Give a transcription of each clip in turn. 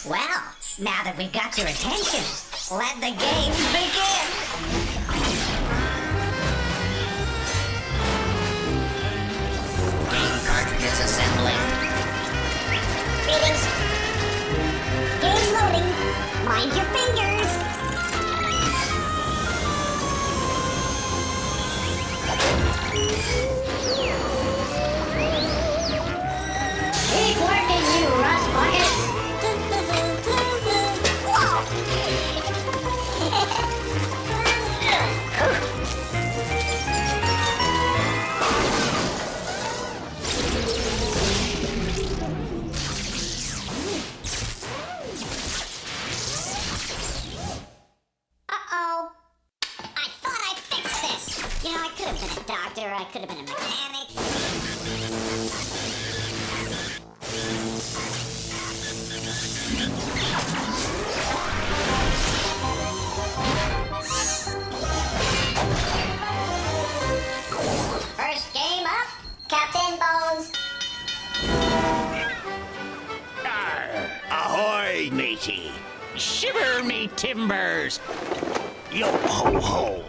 Well, now that we've got your attention, let the games begin! Game cartridges assembling. Greetings. Game loading. Mind your fingers. Keep working, you rust buckets. Uh-oh. I thought I fixed this. You know, I could have been a doctor, I could have been a mechanic. First game up, Captain Bones. Ahoy, matey! Shiver me timbers! Yo ho ho!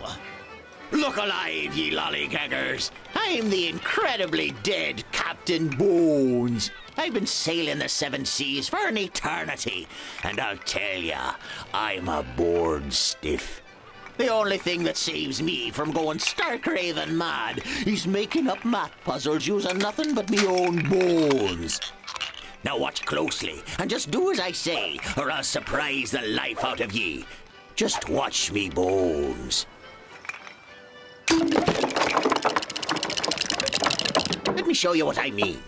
Look alive, ye lollygaggers! I'm the incredibly dead Captain Bones. I've been sailing the seven seas for an eternity, and I'll tell ya, I'm a bored stiff. The only thing that saves me from going stark raving mad is making up math puzzles using nothing but me own bones. Now watch closely, and just do as I say, or I'll surprise the life out of ye. Just watch me bones. Let me show you what I mean.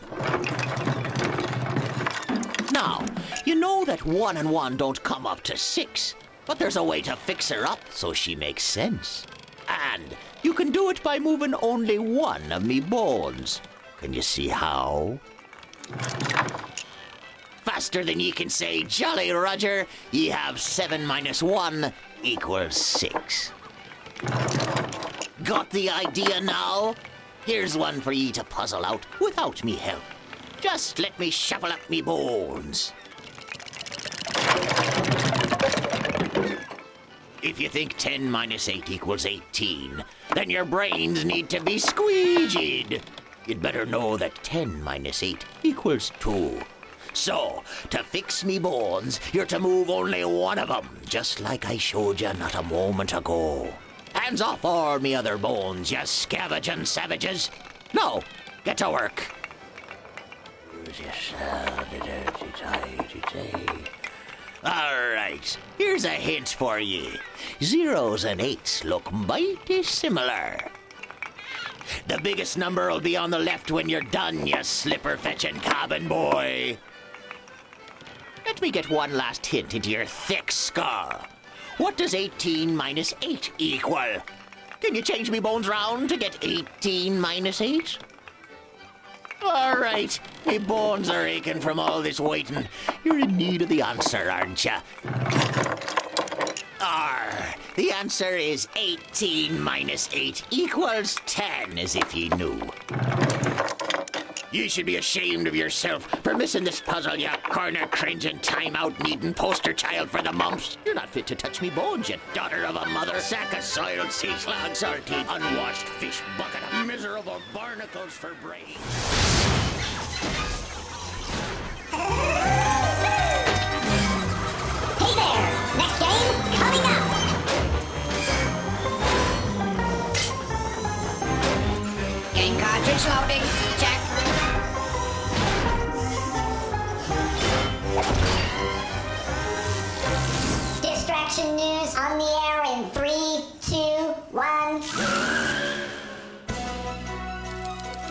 Now, you know that 1 and 1 don't come up to 6, but there's a way to fix her up so she makes sense. And you can do it by moving only one of me bones. Can you see how? Faster than ye can say, Jolly Roger, ye have 7 minus 1 equals 6. Got the idea now? Here's one for ye to puzzle out without me help. Just let me shuffle up me bones. If you think 10 minus 8 equals 18, then your brains need to be squeegeed. You'd better know that 10 minus 8 equals 2. So, to fix me bones, you're to move only one of them, just like I showed you not a moment ago. Hands off all me other bones, you scavenging savages. Now, get to work. All right, here's a hint for ye. 0s and 8s look mighty similar. The biggest number will be on the left when you're done, you slipper-fetching cabin boy. Let me get one last hint into your thick skull. What does 18 minus 8 equal? Can you change me bones round to get 18 minus 8? All right, me bones are aching from all this waiting. You're in need of the answer, aren't you? The answer is 18 minus 8 equals 10, as if ye knew. You should be ashamed of yourself for missing this puzzle, you corner-cringing, time-out-needing poster child for the mumps. You're not fit to touch me bones, you daughter of a mother. Sack of soiled sea slug, salty, unwashed fish bucket of miserable barnacles for brains. Hey there! Next game coming up! Game cartridge loading. Check. Distraction news on the air in 3, 2, 1.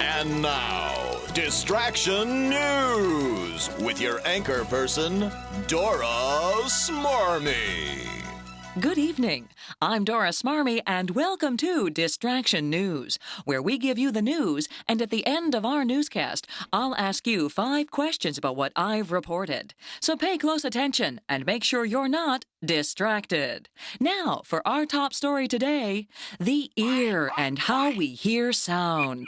And now, Distraction News with your anchor person, Dora Smarmy. Good evening. I'm Dora Smarmy, and welcome to Distraction News, where we give you the news, and at the end of our newscast, I'll ask you 5 questions about what I've reported. So pay close attention and make sure you're not distracted. Now, for our top story today, the ear and how we hear sound.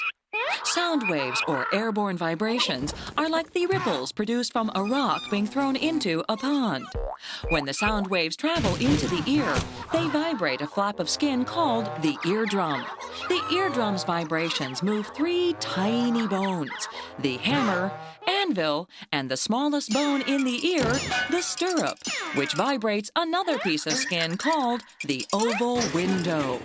Sound waves, or airborne vibrations, are like the ripples produced from a rock being thrown into a pond. When the sound waves travel into the ear, they vibrate a flap of skin called the eardrum. The eardrum's vibrations move 3 tiny bones, the hammer, anvil, and the smallest bone in the ear, the stirrup, which vibrates another piece of skin called the oval window.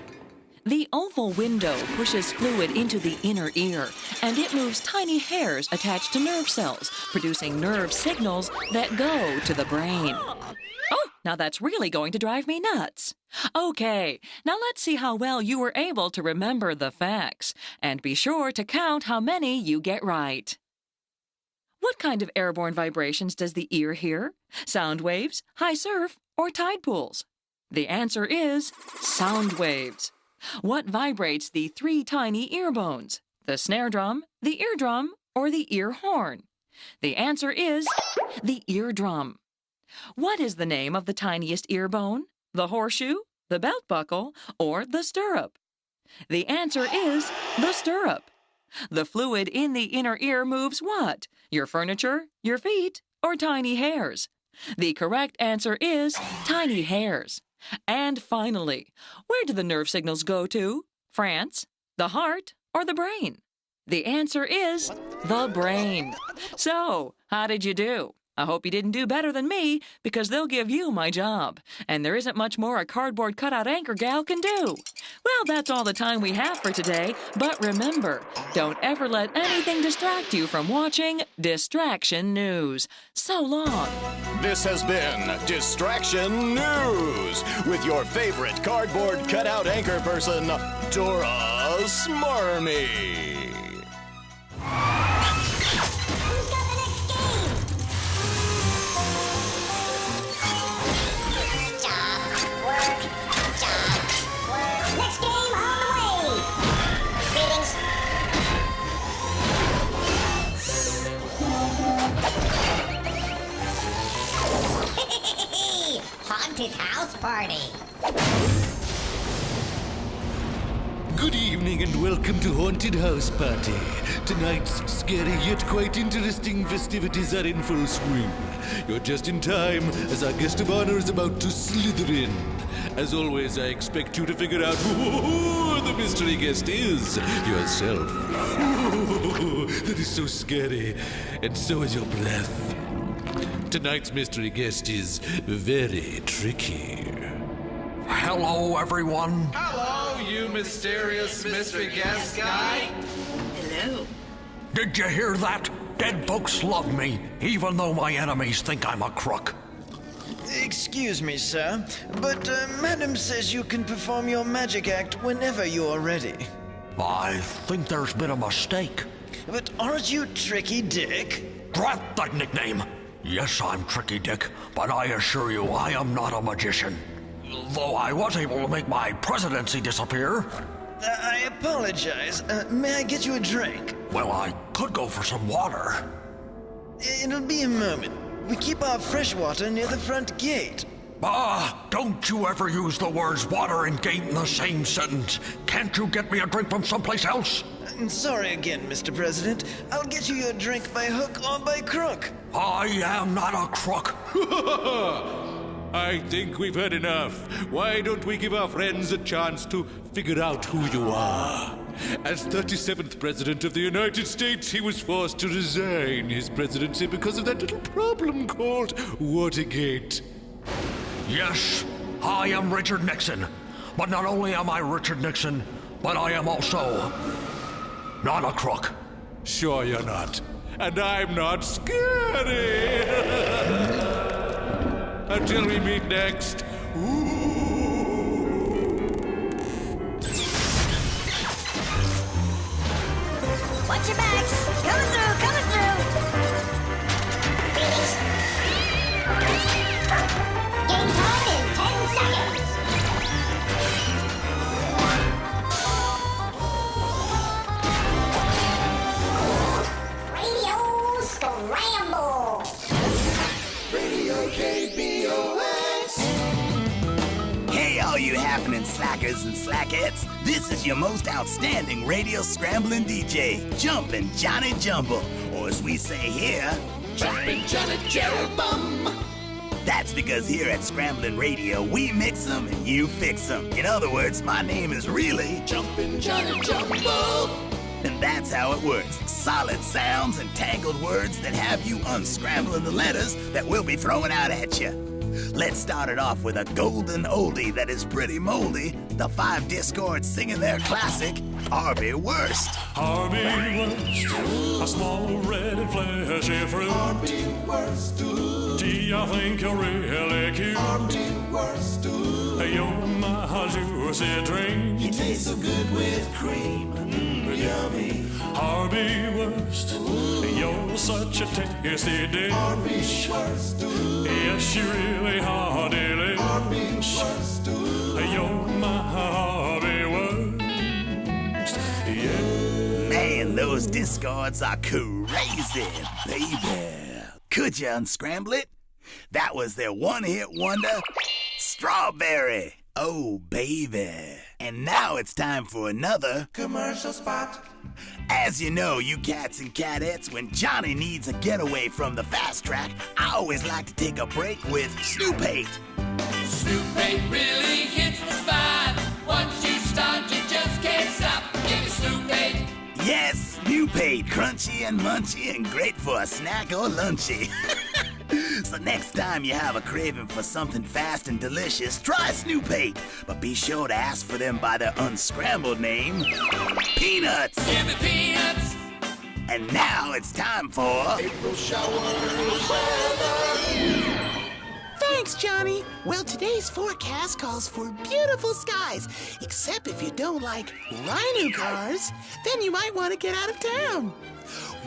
The oval window pushes fluid into the inner ear, and it moves tiny hairs attached to nerve cells, producing nerve signals that go to the brain. Oh, now that's really going to drive me nuts. Okay, now let's see how well you were able to remember the facts, and be sure to count how many you get right. What kind of airborne vibrations does the ear hear? Sound waves, high surf, or tide pools? The answer is sound waves. What vibrates the 3 tiny ear bones? The snare drum, the eardrum, or the ear horn? The answer is the eardrum. What is the name of the tiniest ear bone? The horseshoe, the belt buckle, or the stirrup? The answer is the stirrup. The fluid in the inner ear moves what? Your furniture, your feet, or tiny hairs? The correct answer is tiny hairs. And finally, where do the nerve signals go to? France, the heart, or the brain? The answer is the brain. So, how did you do? I hope you didn't do better than me, because they'll give you my job. And there isn't much more a cardboard cutout anchor gal can do. Well, that's all the time we have for today. But remember, don't ever let anything distract you from watching Distraction News. So long. This has been Distraction News with your favorite cardboard cutout anchor person, Dora Smarmy. Who's got the next game? Job, work, job, work. Next game on the way. Greetings. Haunted house party. Good evening and welcome to Haunted House Party. Tonight's scary yet quite interesting festivities are in full swing. You're just in time as our guest of honor is about to slither in. As always, I expect you to figure out who the mystery guest is yourself. That is so scary, and so is your breath. Tonight's mystery guest is very tricky. Hello, everyone. Hello, you mysterious mystery guest guy. Hello. Did you hear that? Dead folks love me, even though my enemies think I'm a crook. Excuse me, sir, but Madam says you can perform your magic act whenever you are ready. I think there's been a mistake. But aren't you Tricky Dick? Drat that nickname. Yes, I'm Tricky Dick, but I assure you I am not a magician. Though I was able to make my presidency disappear. I apologize. May I get you a drink? Well, I could go for some water. It'll be a moment. We keep our fresh water near the front gate. Don't you ever use the words water and gate in the same sentence. Can't you get me a drink from someplace else? Sorry again, Mr. President. I'll get you your drink by hook or by crook. I am not a crook. I think we've had enough. Why don't we give our friends a chance to figure out who you are? As 37th President of the United States, he was forced to resign his presidency because of that little problem called Watergate. Yes, I am Richard Nixon. But not only am I Richard Nixon, but I am also not a crook. Sure you're not. And I'm not scary. Until we meet next. Watch your backs. Coming through, coming through. Game time in 10 seconds. morning, slackers and slackettes. This is your most outstanding radio scrambling DJ, Jumpin' Johnny Jumble, or as we say here, Jumpin' Johnny Jumble. That's because here at Scramblin' Radio, we mix 'em and you fix 'em. In other words, my name is really Jumpin' Johnny Jumble. And that's how it works. Solid sounds and tangled words that have you unscrambling the letters that we'll be throwing out at you. Let's start it off with a golden oldie that is pretty moldy. The 5 Discords singing their classic, Harvey Worst. Harvey Worst, a small red and fleshy fruit. Harvey Worst, gee, I think you're really cute. Harvey Worst, you're my juicy dream. he tastes so good with cream. Yummy. Harvey Worst, you're such a tasty dish. Harvey Worst, yes, you really are delish. Harvey Worst, you're my Harvey Worst, yeah. Man, those Discords are crazy, baby. Could you unscramble it? That was their one-hit wonder, Strawberry. Oh, baby. And now it's time for another commercial spot. As you know, you cats and cadettes, when Johnny needs a getaway from the fast track, I always like to take a break with Snoop 8. Snoop 8 really hits the spot. Once you start, you just can't stop. Give me Snoop 8. Yes, Snoop 8, crunchy and munchy and great for a snack or lunchy. So next time you have a craving for something fast and delicious, try Snoop 8. But be sure to ask for them by their unscrambled name, Peanuts. Give me peanuts. And now it's time for April showers weather. Thanks, Johnny. Well, today's forecast calls for beautiful skies, except if you don't like rhino cars, then you might want to get out of town.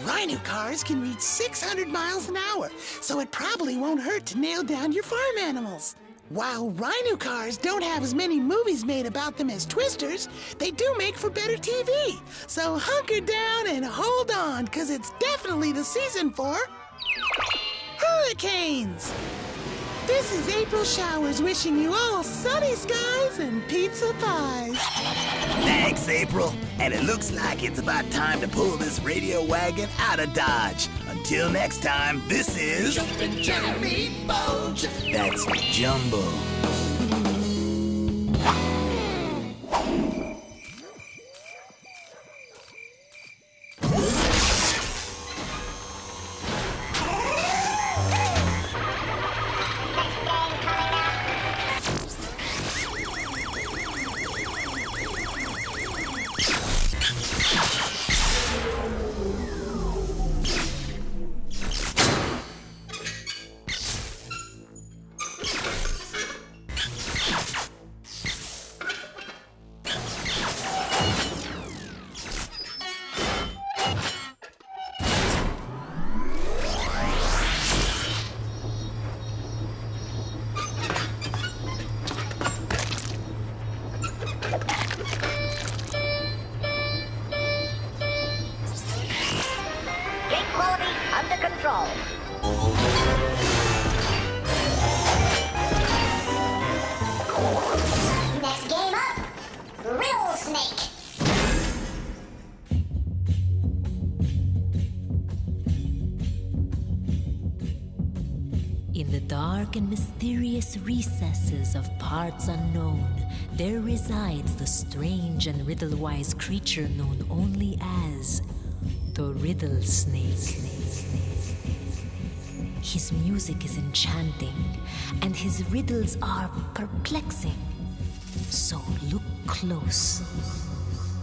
Rhino cars can reach 600 miles an hour, so it probably won't hurt to nail down your farm animals. While rhino cars don't have as many movies made about them as twisters, they do make for better TV. So hunker down and hold on, because it's definitely the season for hurricanes. This is April Showers wishing you all sunny skies and pizza pies. Thanks, April. And it looks like it's about time to pull this radio wagon out of Dodge. Until next time, this is Jumpin' Johnny Meatballs. That's Jumbo. Under control. Next game up, Riddle Snake. In the dark and mysterious recesses of parts unknown, there resides the strange and riddle-wise creature known only as the Riddle Snake. His music is enchanting, and his riddles are perplexing. So look close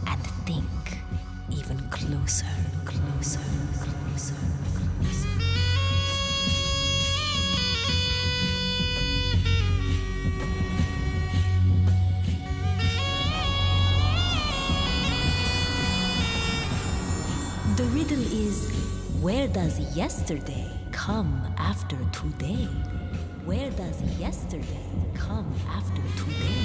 and think even closer, closer, closer, closer. The riddle is, where does yesterday come after today? Where does yesterday come after today?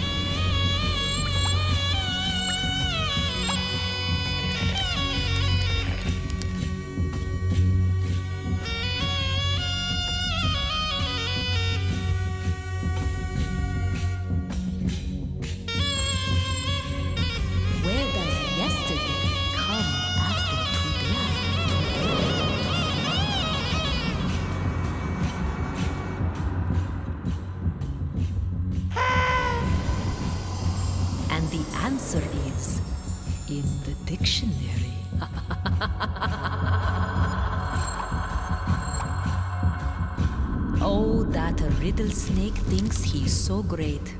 Riddle Snake thinks he's so great.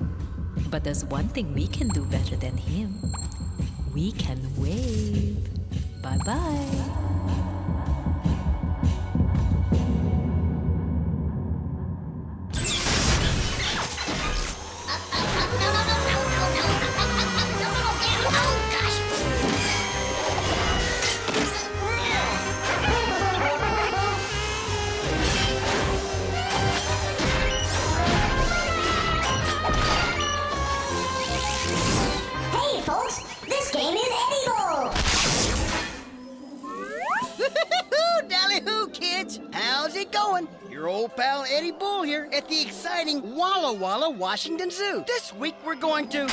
But there's one thing we can do better than him. We can wave. Bye-bye. Hey, folks, this game is edible. Dally-hoo, kids! How's it going? Your old pal Eddie Bull here at the exciting Walla Walla Washington Zoo. This week we're going to...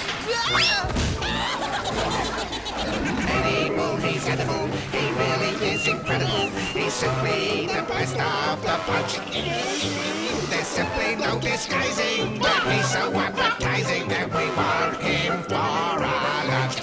Eddie Bull, he's edible. He really is incredible. He's simply the best of the bunch. There's simply no disguising that he's so appetizing that we want him for our lunch.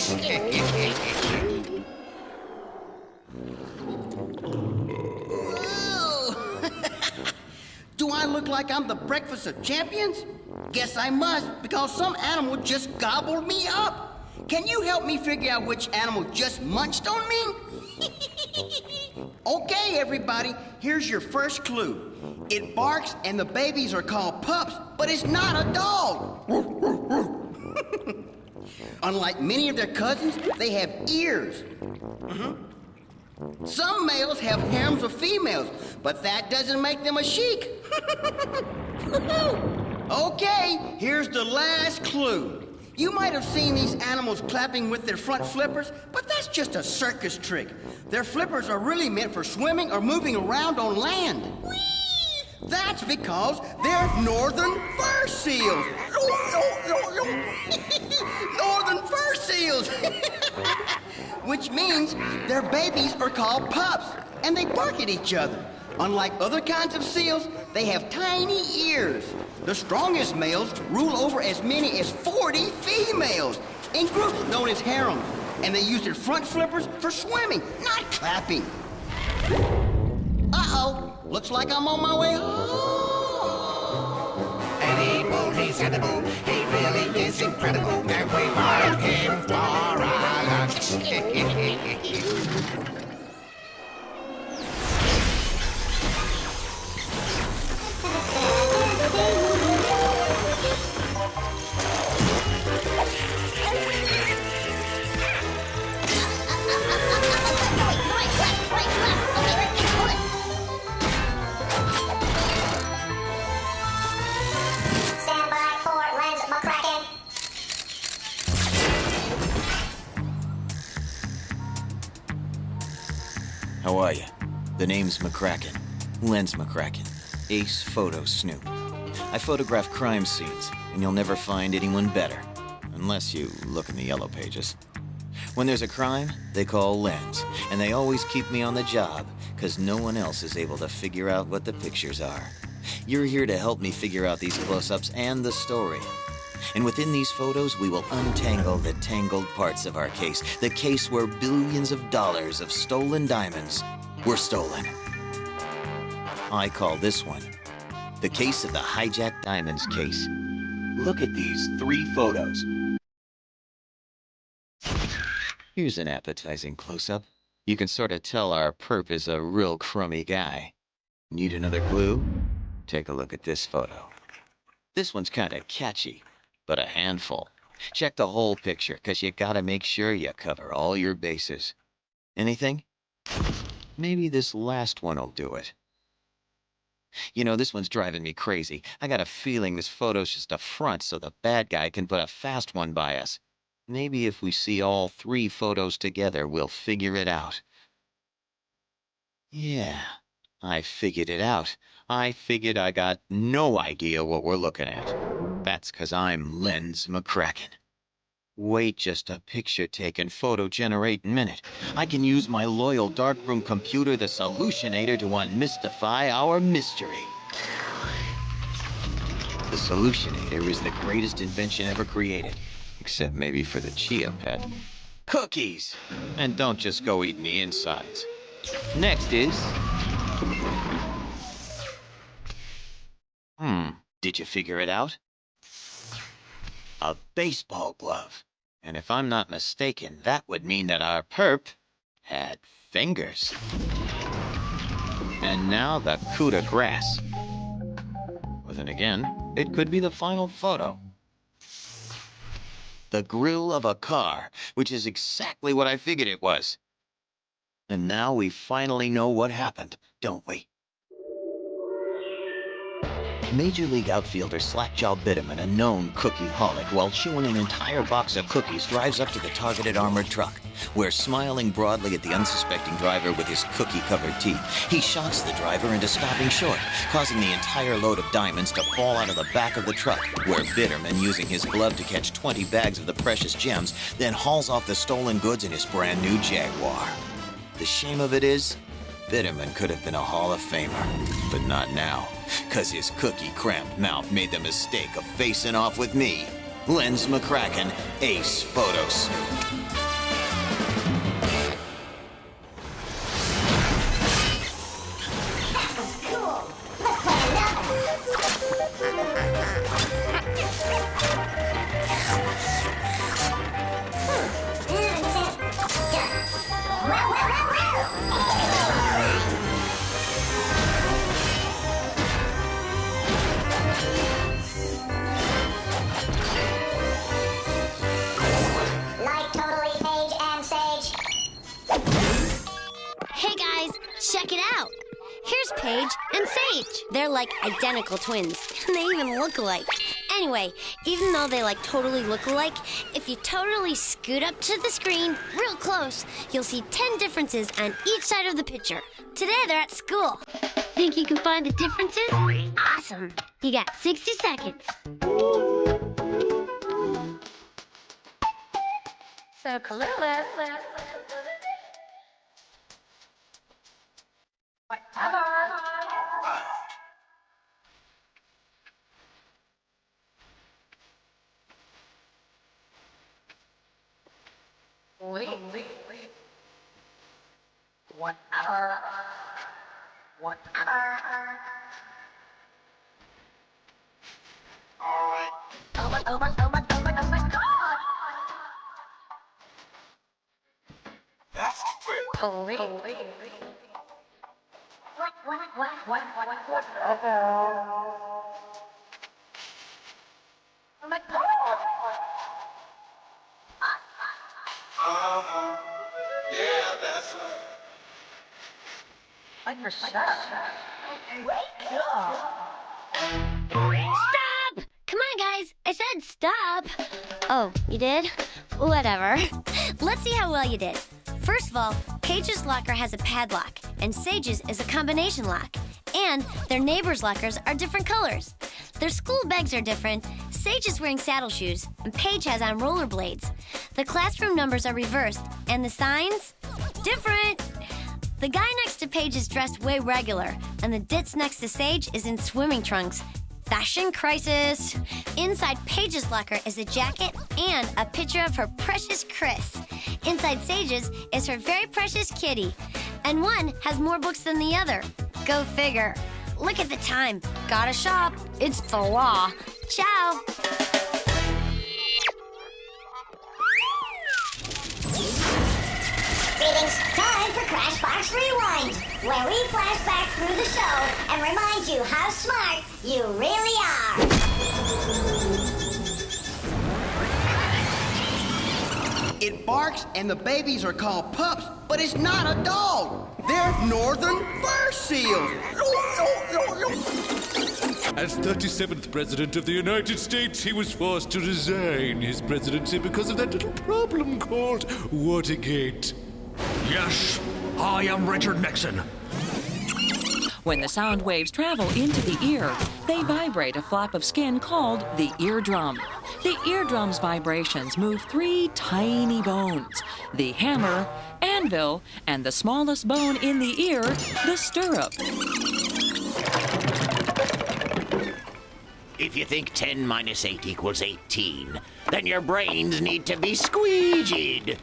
Do I look like I'm the breakfast of champions? Guess I must, because some animal just gobbled me up. Can you help me figure out which animal just munched on me? Okay, everybody, here's your first clue. It barks and the babies are called pups, but it's not a dog. Unlike many of their cousins, they have ears. Some males have harems of females, but that doesn't make them a sheik. Okay, here's the last clue. You might have seen these animals clapping with their front flippers, but that's just a circus trick. Their flippers are really meant for swimming or moving around on land. Whee! That's because they're northern fur seals. Northern fur seals. Which means their babies are called pups, and they bark at each other. Unlike other kinds of seals, they have tiny ears. The strongest males rule over as many as 40 females in groups known as harems, and they use their front flippers for swimming, not clapping. Uh-oh, looks like I'm on my way home. Eddie Bull, he's edible. He really is incredible. And we want him for our lunch. Stand by for Lens McCracken. How are you? The name's McCracken. Lens McCracken. Ace photo snoop. I photograph crime scenes, and you'll never find anyone better. Unless you look in the yellow pages. When there's a crime, they call Lens, and they always keep me on the job, because no one else is able to figure out what the pictures are. You're here to help me figure out these close-ups and the story. And within these photos, we will untangle the tangled parts of our case. The case where billions of dollars of stolen diamonds were stolen. I call this one the case of the hijacked diamonds case. Look at these 3 photos. Here's an appetizing close-up. You can sort of tell our perp is a real crummy guy. Need another clue? Take a look at this photo. This one's kind of catchy, but a handful. Check the whole picture, 'cause you gotta make sure you cover all your bases. Anything? Maybe this last one'll do it. You know, this one's driving me crazy. I got a feeling this photo's just a front so the bad guy can put a fast one by us. Maybe if we see all 3 photos together, we'll figure it out. Yeah, I figured it out. I figured I got no idea what we're looking at. That's 'cause I'm Lens McCracken. Wait just a picture-taking, photo-generating minute. I can use my loyal darkroom computer, the Solutionator, to unmystify our mystery. The Solutionator is the greatest invention ever created. Except maybe for the Chia Pet. Cookies! And don't just go eating the insides. Next is... Did you figure it out? A baseball glove. And if I'm not mistaken, that would mean that our perp had fingers. And now the coup de grace. But then again, it could be the final photo. The grill of a car, which is exactly what I figured it was. And now we finally know what happened, don't we? Major League outfielder Slackjaw Bitterman, a known cookie-holic, while chewing an entire box of cookies, drives up to the targeted armored truck, where, smiling broadly at the unsuspecting driver with his cookie-covered teeth, he shocks the driver into stopping short, causing the entire load of diamonds to fall out of the back of the truck, where Bitterman, using his glove to catch 20 bags of the precious gems, then hauls off the stolen goods in his brand-new Jaguar. The shame of it is, Bitterman could have been a Hall of Famer, but not now, 'cause his cookie-cramped mouth made the mistake of facing off with me, Lens McCracken, Ace Photo Snoop. Check it out. Here's Paige and Sage. They're like identical twins, and they even look alike. Anyway, even though they totally look alike, if you totally scoot up to the screen real close, you'll see 10 differences on each side of the picture. Today they're at school. Think you can find the differences? Awesome. You got 60 seconds. So, Kalula. Oh my God! That's holy. What? Oh my God! Yeah, that's right. Wake up! Stop! Come on, guys. I said stop. Oh, you did? Whatever. Let's see how well you did. First of all, Paige's locker has a padlock, and Sage's is a combination lock. And their neighbors' lockers are different colors. Their school bags are different. Sage is wearing saddle shoes, and Paige has on rollerblades. The classroom numbers are reversed, and the signs? Different! The guy next to Paige is dressed way regular, and the ditz next to Sage is in swimming trunks. Fashion crisis! Inside Paige's locker is a jacket and a picture of her precious Chris. Inside Sage's is her very precious kitty. And one has more books than the other. Go figure. Look at the time. Gotta shop. It's the law. Ciao. Greetings. Time for Crashbox Rewind, where we flash back through the show and remind you how smart you really are. It barks and the babies are called pups, but it's not a dog. They're northern fur seals. As 37th President of the United States, he was forced to resign his presidency because of that little problem called Watergate. Yes, I am Richard Nixon. When the sound waves travel into the ear, they vibrate a flap of skin called the eardrum. The eardrum's vibrations move 3 tiny bones: the hammer, anvil, and the smallest bone in the ear, the stirrup. If you think 10 minus 8 equals 18, then your brains need to be squeegeed.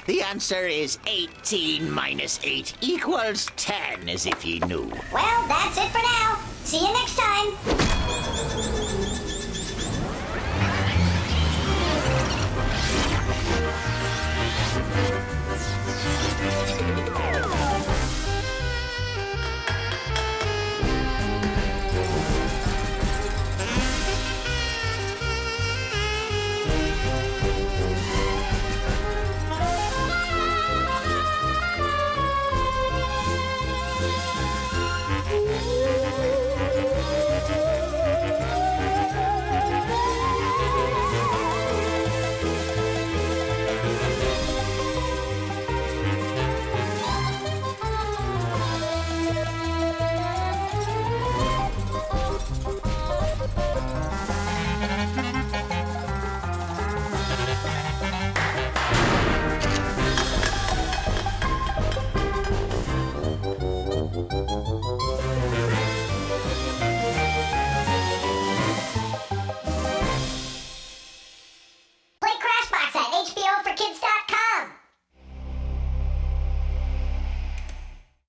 The answer is 18 minus 8 equals 10, as if ye knew. Well, that's it for now. See you next time.